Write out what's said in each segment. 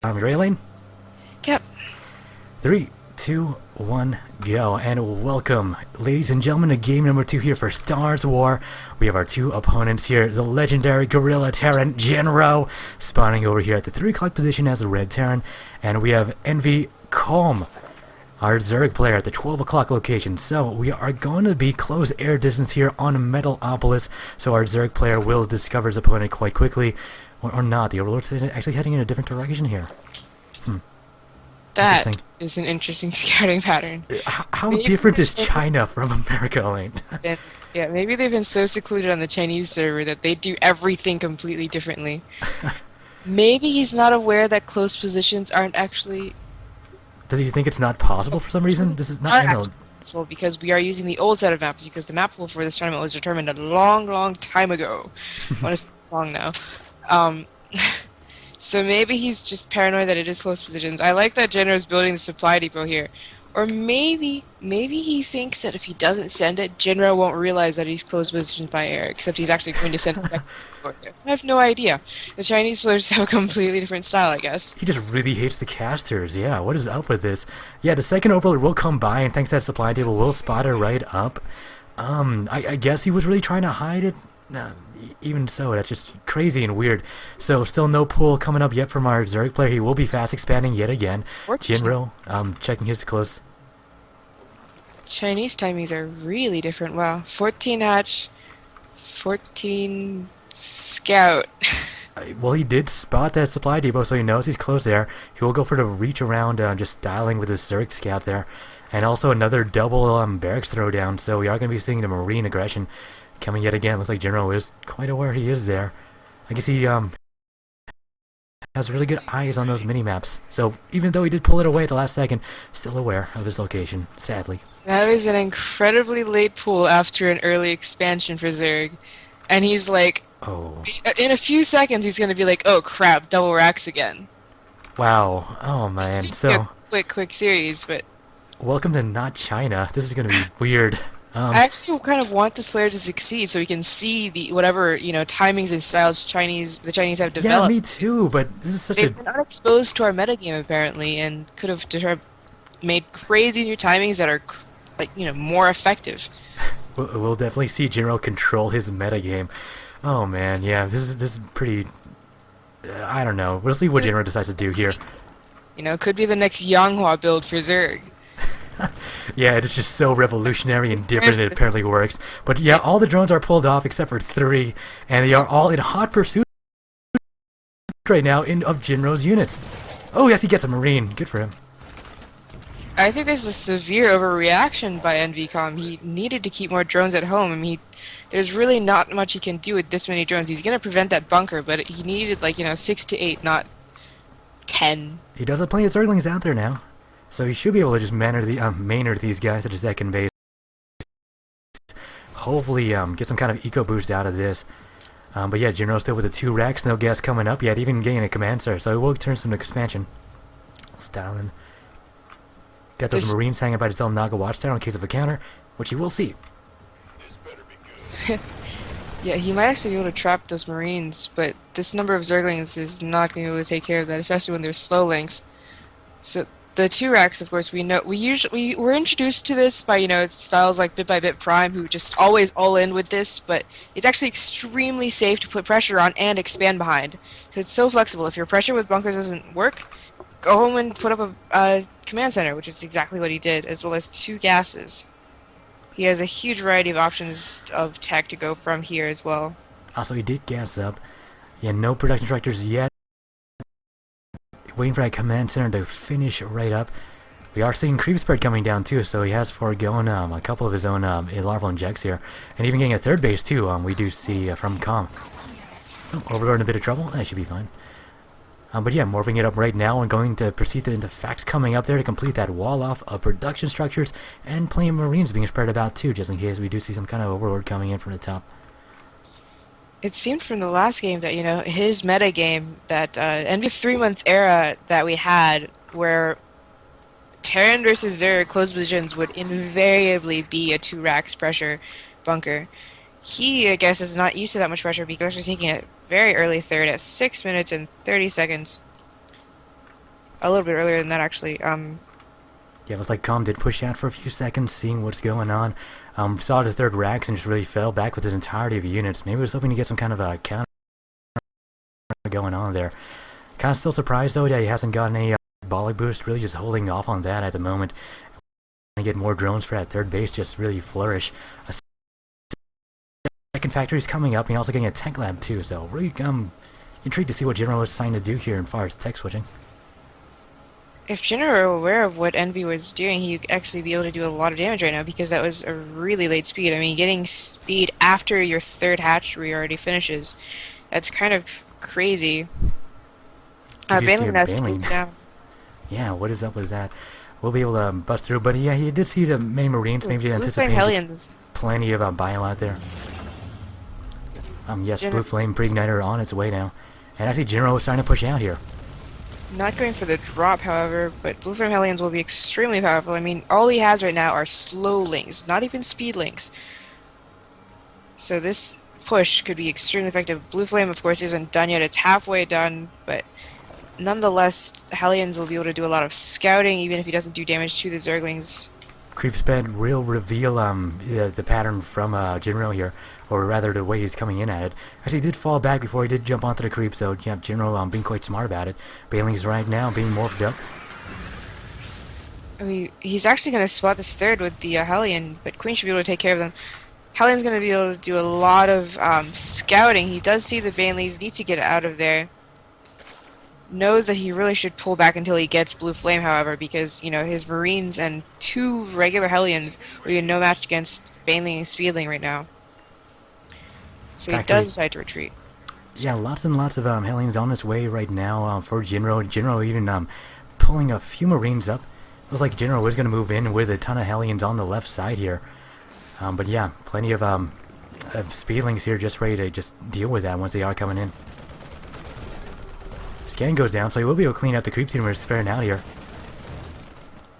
You ready, Lane? Yep. 3, 2, 1, go. And welcome, ladies and gentlemen, to game number 2 here for Stars War. We have our two opponents here, the legendary Gorilla Terran Jinro, spawning over here at the 3 o'clock position as the Red Terran. And we have Envy Comm, our Zerg player at the 12 o'clock location. So we are going to be close air distance here on Metalopolis, so our Zerg player will discover his opponent quite quickly. Or not. The Overlord's actually heading in a different direction here. That Interesting. is an interesting scouting pattern. How Maybe different they've is China from America, Lane? been, yeah, maybe they've been so secluded on the Chinese server that they do everything completely differently. Maybe he's not aware that close positions aren't actually Does he think it's not possible for some reason? This is not, I know. possible because we are using the old set of maps because the map pool for this tournament was determined a long, long time ago. I want to sing a song now. Um, So maybe he's just paranoid that it is close positions. I like that Jinro is building the supply depot here. Or maybe he thinks that if he doesn't send it, Jinro won't realize that he's close positions by air, except he's actually going to send it back. So I have no idea. The Chinese players have a completely different style, I guess. He just really hates the casters. Yeah, what is up with this? Yeah, the second Overlord will come by, and thanks to that supply table, will spot her right up. I guess he was really trying to hide it. Even so, that's just crazy and weird. So still no pull coming up yet from our Zerg player. He will be fast expanding yet again. 14. Jinro, checking his close. Chinese timings are really different. Wow. 14 hatch, 14 scout. Well, he did spot that supply depot, so he knows he's close there. He will go for the reach around, just styling with his Zerg scout there. And also another double barracks throwdown, so we are going to be seeing the Marine aggression coming yet again. Looks like Jinro is quite aware he is there. I guess he has really good eyes on those mini-maps. So even though he did pull it away at the last second, still aware of his location, sadly. That was an incredibly late pull after an early expansion for Zerg. And he's like, Oh. in a few seconds, he's going to be like, oh crap, double racks again. Wow. Oh, It's man. gonna be So, a quick series, but welcome to not China. This is going to be weird. I actually kind of want this player to succeed so we can see the whatever, timings and styles the Chinese have Yeah, developed. me too, but this is such a... They've been unexposed to our metagame apparently and could have made crazy new timings that are more effective. We'll definitely see Jinro control his metagame. Oh, man. Yeah, this is pretty... I don't know. We'll see what Jinro decides to do here. Could be the next Yanghua build for Zerg. Yeah, it's just so revolutionary and different, and it apparently works. But yeah, all the drones are pulled off except for 3, and they are all in hot pursuit right now of Jinro's units. Oh, yes, he gets a Marine. Good for him. I think this is a severe overreaction by NVCom. He needed to keep more drones at home. I mean, there's really not much he can do with this many drones. He's going to prevent that bunker, but he needed 6 to 8, not 10. He does have plenty of Zerglings out there now, so he should be able to just Maynard these guys at his second base. Hopefully, get some kind of eco boost out of this. But yeah, Jinro's still with the 2 racks, no gas coming up yet, even getting a command center, so it will turn some expansion. Stalin. Got those Marines hanging by his own Naga watchtower in case of a counter, which you will see. Yeah, he might actually be able to trap those Marines, but this number of Zerglings is not going to be able to take care of that, especially when there's slow links. So the 2 racks, of course, we were introduced to this by styles like Bit by Bit Prime, who just always all in with this, but it's actually extremely safe to put pressure on and expand behind. So it's so flexible. If your pressure with bunkers doesn't work, go home and put up a command center, which is exactly what he did, as well as 2 gases. He has a huge variety of options of tech to go from here as well. Also, he did gas up. Yeah, no production directors yet. Waiting for that command center to finish right up. We are seeing creep spread coming down too, so he has foregone a couple of his own larval injects here, and even getting a 3rd base too. We do see from Comm. Oh, Overlord in a bit of trouble. That should be fine. But yeah, morphing it up right now and going to proceed into facts coming up there to complete that wall off of production structures, and plenty of Marines being spread about too, just in case we do see some kind of Overlord coming in from the top. It seemed from the last game that, his meta game, that end of 3-month era that we had, where Terran versus Zerg close positions would invariably be a 2 racks pressure bunker. He, I guess, is not used to that much pressure because he's taking it very early 3rd at 6 minutes and 30 seconds. A little bit earlier than that, actually. Yeah, it looks like Comm did push out for a few seconds, seeing what's going on. Saw the third Rax and just really fell back with his entirety of units. Maybe was hoping to get some kind of a counter going on there. Kind of still surprised though that he hasn't gotten a bollock boost. Really just holding off on that at the moment. And get more drones for that third base, just really flourish. A second factory is coming up, and also getting a tech lab too. So really intrigued to see what Jinro is trying to do here as far as tech switching. If Jinro were aware of what Envy was doing, he'd actually be able to do a lot of damage right now because that was a really late speed. I mean, getting speed after your third hatchery already finishes, that's kind of crazy. Baneling now stays down. Yeah, what is up with that? We'll be able to bust through, but yeah, he did see the many Marines, maybe anticipating plenty of bio out there. Yes, Blue Flame Pre-Igniter on its way now. And I see Jinro is starting to push out here. Not going for the drop, however, but Blue Flame Hellions will be extremely powerful. I mean, all he has right now are slow links, not even speed links. So this push could be extremely effective. Blue Flame, of course, isn't done yet. It's halfway done, but nonetheless, Hellions will be able to do a lot of scouting, even if he doesn't do damage to the Zerglings. Creep sped will reveal the pattern from Jinro here, or rather the way he's coming in at it. Actually, he did fall back before he did jump onto the creep, so yeah, Jinro being quite smart about it. Baneling's right now being morphed up. I mean, he's actually going to spot this third with the Hellion, but Queen should be able to take care of them. Hellion's going to be able to do a lot of scouting. He does see the Baneleys need to get out of there. Knows that he really should pull back until he gets Blue Flame, however, because, you know, his Marines and two regular Hellions will be no match against Baneling and Speedling right now. So he does decide to retreat. Yeah, lots and lots of Hellions on its way right now for Jinro. Jinro even pulling a few Marines up. Looks like Jinro is going to move in with a ton of Hellions on the left side here. But yeah, plenty of Speedlings here just ready to just deal with that once they are coming in. Scan goes down, so he will be able to clean out the creep team where it's fair out here.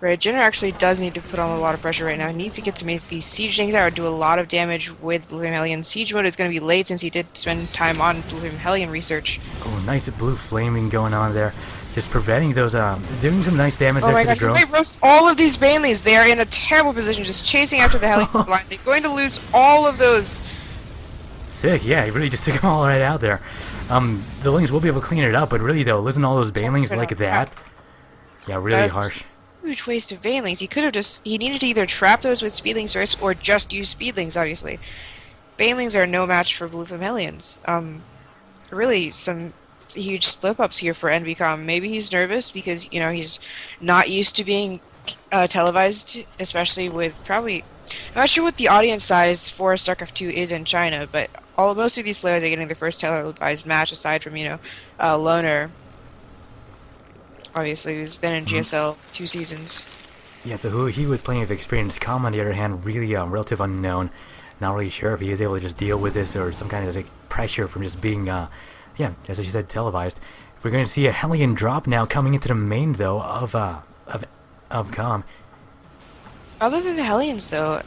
Right, Jinro actually does need to put on a lot of pressure right now. He needs to get to maybe siege tanks out or do a lot of damage with Blue Flame Hellion. Siege mode is going to be late since he did spend time on Blue Flame Hellion research. Oh, nice blue flaming going on there. Just preventing those, doing some nice damage there to the drones. Oh my gosh, roast all of these Baneleys. They are in a terrible position, just chasing after the Hellion blind. They're going to lose all of those. Sick, yeah, he really just took them all right out there. The Lings will be able to clean it up, but really though, losing all those Banelings like that, yeah, really harsh. Huge waste of Banelings. He needed to either trap those with Speedlings first, or just use Speedlings, obviously. Banelings are no match for Blue Flame Hellions. Really some huge slip-ups here for NVCom. Maybe he's nervous because, you know, he's not used to being televised, especially with probably... I'm not sure what the audience size for StarCraft 2 is in China, but most of these players are getting their first televised match, aside from, you know, Loner, obviously, who's been in GSL 2 seasons. Yeah, so who he was playing with experience. Comm, on the other hand, really relative unknown. Not really sure if he is able to just deal with this or some kind of like pressure from just being, yeah, as you said, televised. We're going to see a Hellion drop now coming into the main, though, of Comm. Other than the Hellions, though,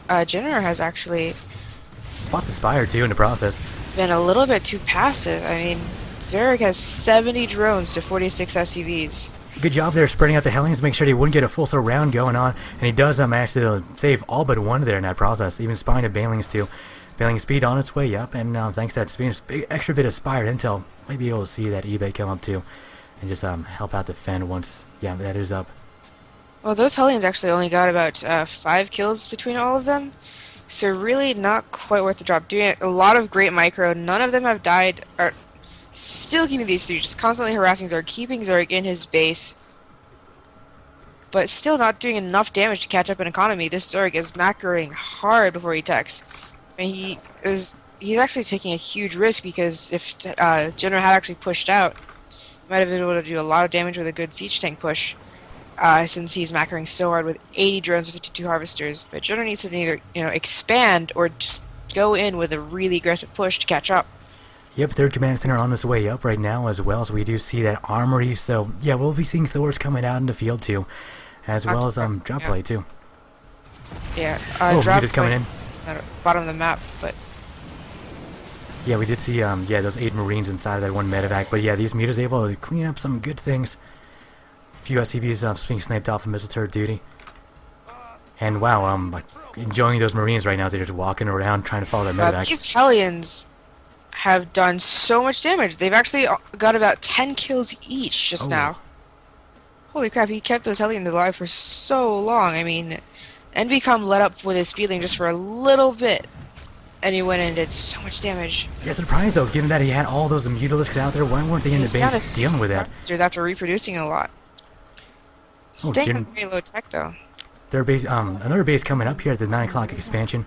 Jinro has actually... Spots Aspire, too, in the process. Been a little bit too passive. I mean, Zurich has 70 drones to 46 SCVs. Good job there spreading out the Hellions to make sure he wouldn't get a full round going on. And he does manage to save all but one there in that process, even spying the Banelings, too. Bailing speed on its way up, and thanks to that speed, extra bit of Spire intel, might be able to see that eBay come up, too. And just help out defend once, yeah, that is up. Well, those Hellions actually only got about 5 kills between all of them, so really not quite worth the drop. Doing a lot of great micro, none of them have died, or still keeping these three, just constantly harassing Zerg, keeping Zerg in his base, but still not doing enough damage to catch up in economy. This Zerg is macroing hard before he techs, and he's actually taking a huge risk, because if Jinro had actually pushed out, he might have been able to do a lot of damage with a good siege tank push. Since he's macroing so hard with 80 drones and 52 harvesters. But Jinro needs to either, you know, expand or just go in with a really aggressive push to catch up. Yep, third command center on its way up right now as well, so we do see that armory. So yeah, we'll be seeing Thors coming out in the field too, as well as drop play too. Yeah, drop is coming in at the bottom of the map, but yeah, we did see yeah, those 8 Marines inside of that one medevac. But yeah, these meters able to clean up some good things. few SCVs being sniped off of missile turret duty. And wow, like, enjoying those Marines right now. They're just walking around trying to follow that medevac. These Hellions have done so much damage. They've actually got about 10 kills each just now. Holy crap, he kept those Hellions alive for so long. I mean, Comm let up with his speeding just for a little bit. And he went in and did so much damage. Yeah, surprised though, given that he had all those Mutalisks out there. Why weren't they in the base dealing with that? After reproducing a lot. Staying on very low tech though. Their base, another base coming up here at the 9 o'clock expansion.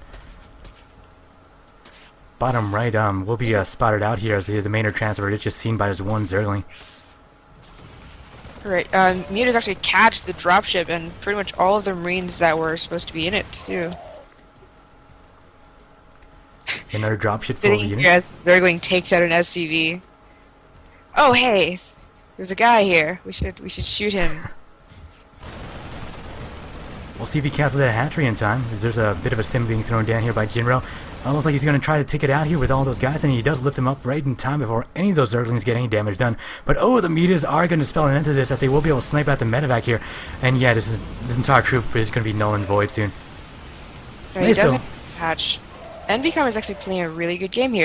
Bottom right, will be spotted out here as the mainer transfer. It's just seen by this one Zergling. Right, Mutas actually catch the dropship and pretty much all of the Marines that were supposed to be in it too. Another dropship full of units. Yes, Zergling takes out an SCV. Oh hey, there's a guy here. We should shoot him. We'll see if he cancels that hatchery in time. There's a bit of a stim being thrown down here by Jinro. Almost like he's going to try to take it out here with all those guys, and he does lift them up right in time before any of those Zerglings get any damage done. But oh, the Mutas are going to spell an end to this, as they will be able to snipe out the medevac here. And yeah, this entire troop is going to be null and void soon. Right, he doesn't hatch. Comm is actually playing a really good game here.